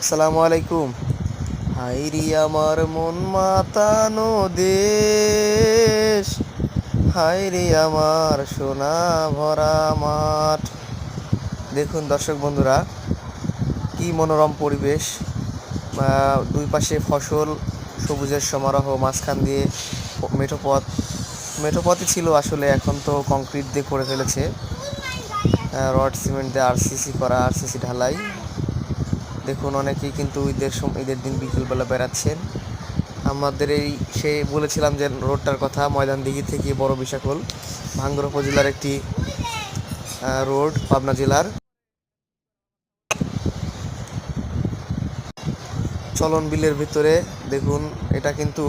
আসসালামু আলাইকুম। হাইরি আমার মন মাতানো দেশ, হাইরি আমার সোনা ভরা মাঠ। দেখুন দর্শক বন্ধুরা, কি মনোরম পরিবেশ। দুই পাশে ফসল, সবুজের সমারোহ, মাঝখান দিয়ে মেঠো পথ। মেঠো পথই ছিল আসলে, এখন তো কংক্রিট দিয়ে করে ফেলেছে, রড সিমেন্ট দিয়ে আরসিসি করা, আরসিসি ঢালাই। দেখুন অনেকেই কিন্তু ঈদের দিন বিকেলবেলা বেড়াচ্ছেন। আমাদের সে বলেছিলাম যে রোডটার কথা, ময়দানদিঘি থেকে বড় বিশাখল, ভাঙ্গুড়া উপজেলার একটি রোড, পাবনা জেলার। চলন বিলের ভিতরে দেখুন, এটা কিন্তু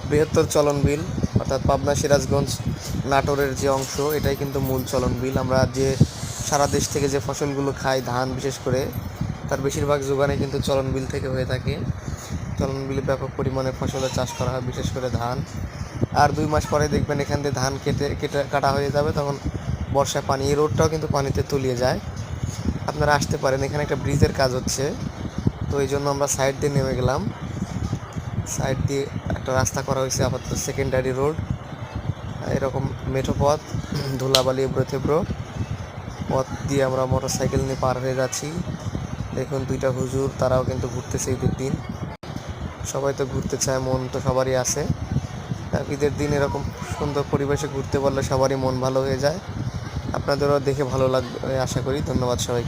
বৃহত্তর চলন বিল, অর্থাৎ পাবনা সিরাজগঞ্জ নাটোরের যে অংশ, এটাই কিন্তু মূল চলন বিল। আমরা যে সারা দেশ থেকে যে ফসলগুলো খাই, ধান বিশেষ করে, তার বেশিরভাগ যোগানে কিন্তু চলন বিল থেকে হয়ে থাকে। চলন বিলে ব্যাপক পরিমাণে ফসলের চাষ করা হয়, বিশেষ করে ধান। আর 2 মাস পরে দেখবেন এখান দিয়ে ধান কাটা হয়ে যাবে, তখন বর্ষায় পানি, এই রোডটাও কিন্তু পানিতে তলিয়ে যায়। আপনারা আসতে পারেন, এখানে একটা ব্রিজের কাজ হচ্ছে, তো এই জন্য আমরা সাইড দিয়ে নেমে গেলাম। সাইড দিয়ে একটা রাস্তা করা হয়েছে, আপাতত সেকেন্ডারি রোড। এরকম মেঠো পথ, ধুলাবালি এবড়ো থেবড়ো পথ দিয়ে আমরা মোটর সাইকেল নিয়ে পার হয়ে যাচ্ছি। দেখুন 2টা হুজুর, তারাও কিন্তু ঘুরতেছে ঈদের দিন। সবাই তো ঘুরতে চায়, মন তো সবারই আছে। ঈদের দিন এরকম সুন্দর পরিবেশে ঘুরতে পারলে সবারই মন ভালো হয়ে যায়। আপনাদেরও দেখে ভালো লাগবে আশা করি। ধন্যবাদ সবাইকে।